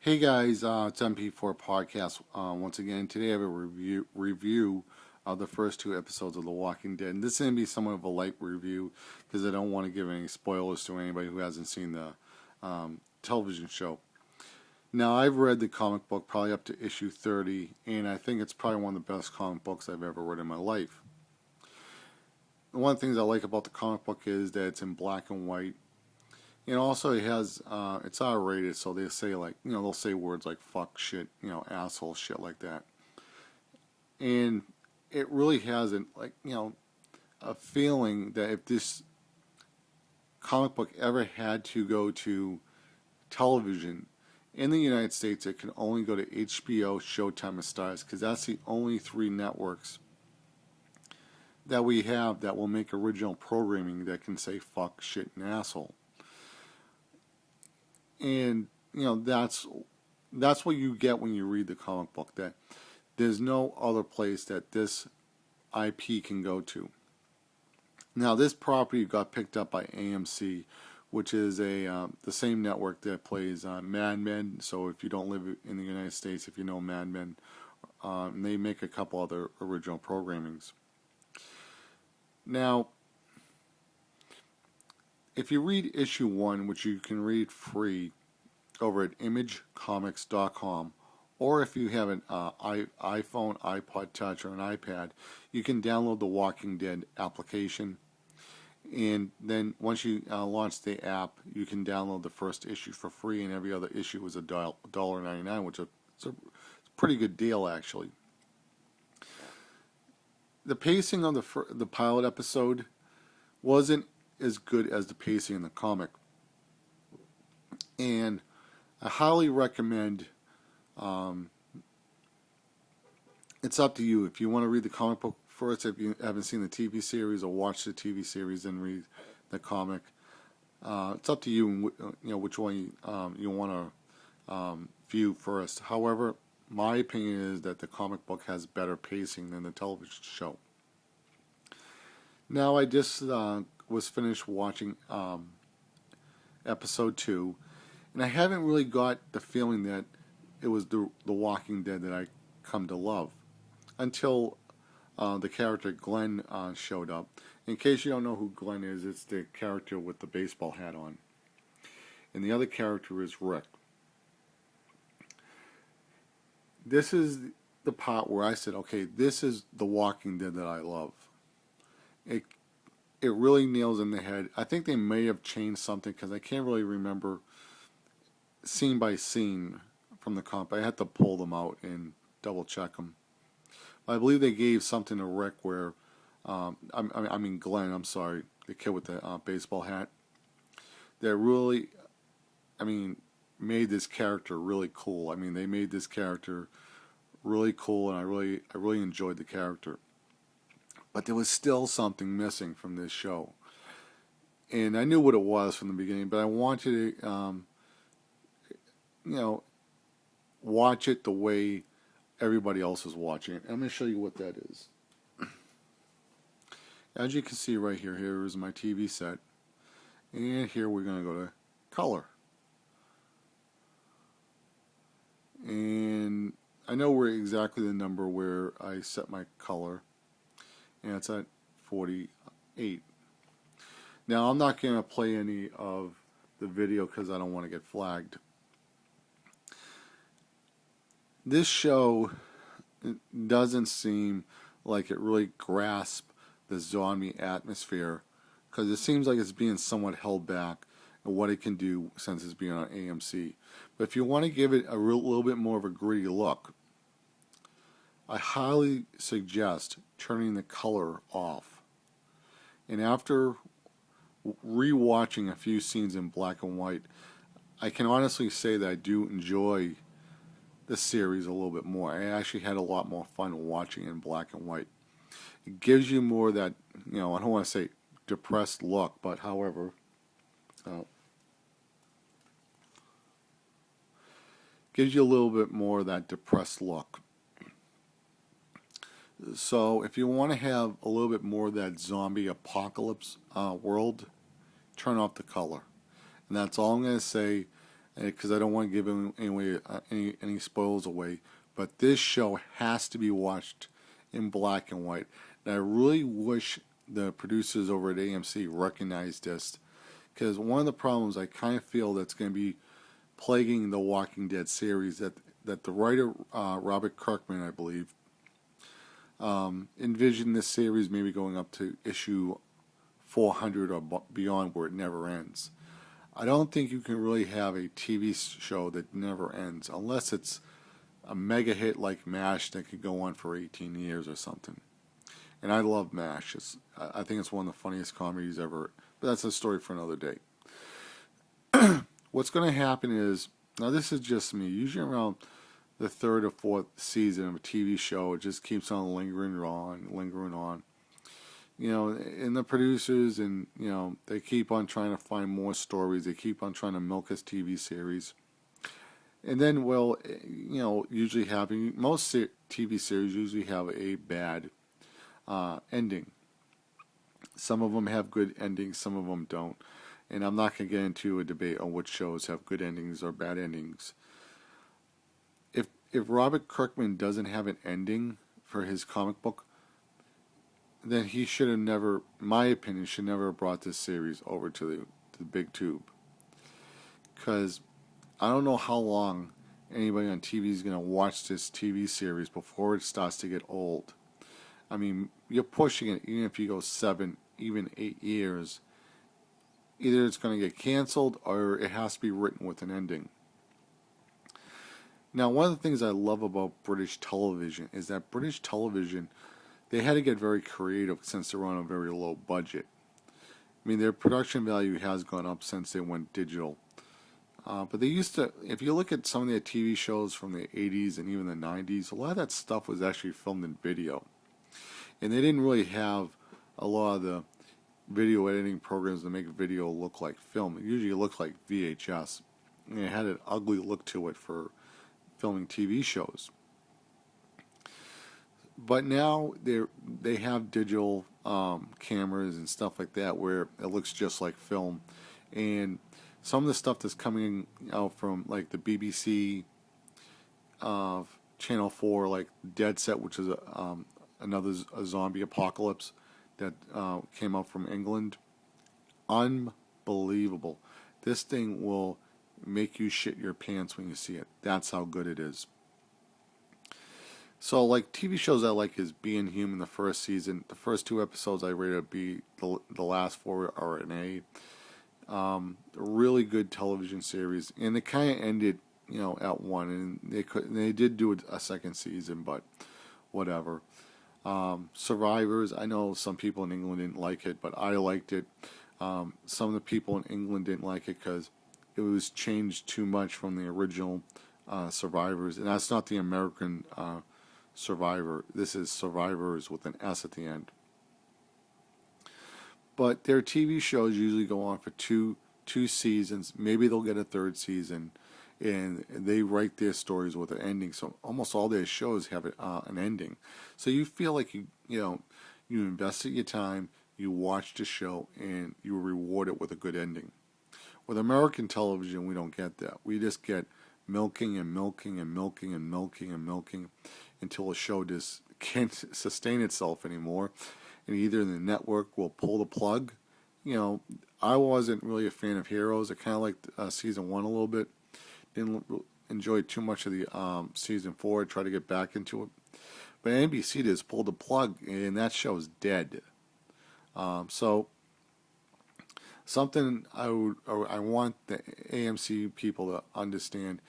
Hey guys, it's MP4 Podcast. Once again, today I have a review of the first two episodes of The Walking Dead. And this is going to be somewhat of a light review because I don't want to give any spoilers to anybody who hasn't seen the television show. Now, I've read the comic book probably up to issue 30, and I think it's probably one of the best comic books I've ever read in my life. One of the things I like about the comic book is that it's in black and white. And also it has, it's R-rated, so they say they'll say words like fuck, shit, asshole, shit like that. And it really has a feeling that if this comic book ever had to go to television in the United States, it can only go to HBO, Showtime, and Stars, because that's the only three networks that we have that will make original programming that can say fuck, shit, and asshole. And that's what you get when you read the comic book, that there's no other place that this IP can go to. Now, this property got picked up by AMC, which is the same network that plays Mad Men. So if you don't live in the United States, if you know Mad Men, they make a couple other original programmings. Now, if you read issue 1, which you can read free over at imagecomics.com, or if you have an iPhone, iPod Touch, or an iPad, you can download the Walking Dead application. And then once you launch the app, you can download the first issue for free, and every other issue is $1.99, which is a pretty good deal, actually. The pacing of the pilot episode wasn't as good as the pacing in the comic, and I highly recommend. It's up to you if you want to read the comic book first. If you haven't seen the TV series, or watch the TV series and read the comic, it's up to you. Which one you want to view first. However, my opinion is that the comic book has better pacing than the television show. Now, I just was finished watching episode 2, and I haven't really got the feeling that it was the Walking Dead that I come to love until the character Glenn showed up. In case you don't know who Glenn is, it's the character with the baseball hat on, and the other character is Rick. This is the part where I said, okay, this is the Walking Dead that I love. It really nails in the head. I think they may have changed something because I can't really remember scene by scene from the comp. I had to pull them out and double check them. But I believe they gave something to Rick where, Glenn, I'm sorry, the kid with the baseball hat, that really, made this character really cool. They made this character really cool, and I really enjoyed the character. But there was still something missing from this show. And I knew what it was from the beginning, but I wanted to, watch it the way everybody else is watching it. I'm going to show you what that is. As you can see right here, here is my TV set. And here we're going to go to color. And I know where exactly the number where I set my color. And it's at 48. Now, I'm not going to play any of the video because I don't want to get flagged. This show doesn't seem like it really grasps the zombie atmosphere, because it seems like it's being somewhat held back in what it can do since it's being on AMC. But if you want to give it a little bit more of a gritty look, I highly suggest turning the color off. And after rewatching a few scenes in black and white, I can honestly say that I do enjoy the series a little bit more. I actually had a lot more fun watching it in black and white. It gives you more of that, I don't want to say depressed look, but however, gives you a little bit more of that depressed look. So if you want to have a little bit more of that zombie apocalypse world, turn off the color. And that's all I'm going to say. because I don't want to give any spoilers away. But this show has to be watched in black and white. And I really wish the producers over at AMC recognized this, because one of the problems I kind of feel that's going to be plaguing the Walking Dead series, that the writer Robert Kirkman, I believe, envisioned this series maybe going up to issue 400 or beyond, where it never ends. I don't think you can really have a TV show that never ends, unless it's a mega hit like MASH that could go on for 18 years or something. And I love MASH. I think it's one of the funniest comedies ever, but that's a story for another day. What's going to happen is, now this is just me, usually around the third or fourth season of a TV show, it just keeps on lingering on. You know, and the producers, and, you know, they keep on trying to find more stories. They keep on trying to milk this TV series. And then, well, you know, usually having, most TV series usually have a bad ending. Some of them have good endings, some of them don't. And I'm not going to get into a debate on which shows have good endings or bad endings. If Robert Kirkman doesn't have an ending for his comic book, then he should have never, in my opinion, should never have brought this series over to the big tube. Because I don't know how long anybody on TV is going to watch this TV series before it starts to get old. I mean, you're pushing it, even if you go 7, even 8 years, either it's going to get canceled or it has to be written with an ending. Now, one of the things I love about British television is that British television, they had to get very creative since they're on a very low budget. I mean, their production value has gone up since they went digital. But they used to, if you look at some of their TV shows from the 80s and even the 90s, a lot of that stuff was actually filmed in video. And they didn't really have a lot of the video editing programs to make video look like film. It usually looked like VHS. And it had an ugly look to it for filming TV shows. But now they have digital cameras and stuff like that where it looks just like film. And some of the stuff that's coming out from like the BBC, Channel 4, like Dead Set, which is another zombie apocalypse that came out from England. Unbelievable. This thing will make you shit your pants when you see it. That's how good it is. So, like, TV shows I like is Being Human, the first season. The first 2 episodes I rated a B. The last 4 are an A. A really good television series, and it kind of ended, you know, at 1, and they did do a second season, but whatever. Survivors, I know some people in England didn't like it, but I liked it. Some of the people in England didn't like it because it was changed too much from the original Survivors, and that's not the American Survivor. This is Survivors with an S at the end. But their TV shows usually go on for two seasons. Maybe they'll get a 3rd season, and they write their stories with an ending. So almost all their shows have an ending. So you feel like you invested your time, you watched a show, and you reward it with a good ending. With American television, we don't get that. We just get milking and milking and milking and milking and milking until a show just can't sustain itself anymore. And either the network will pull the plug. You know, I wasn't really a fan of Heroes. I kind of liked season 1 a little bit. Didn't enjoy too much of the season 4. I tried to get back into it. But NBC just pulled the plug, and that show's dead. So something I want the AMC people to understand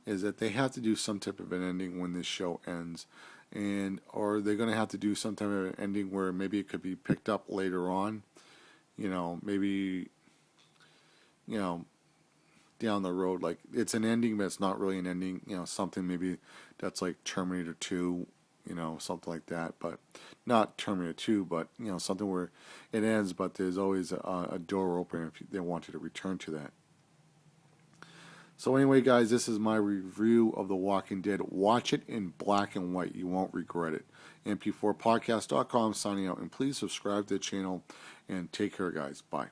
is that they have to do some type of an ending when this show ends, or they're going to have to do some type of an ending where maybe it could be picked up later on, you know, maybe, you know, down the road, like it's an ending but it's not really an ending, you know, something maybe that's like Terminator 2, you know, something like that, but not Terminator 2, but, you know, something where it ends but there's always a door open if they wanted to return to that. So anyway, guys, this is my review of The Walking Dead. Watch it in black and white. You won't regret it. MP4podcast.com signing out. And please subscribe to the channel. And take care, guys. Bye.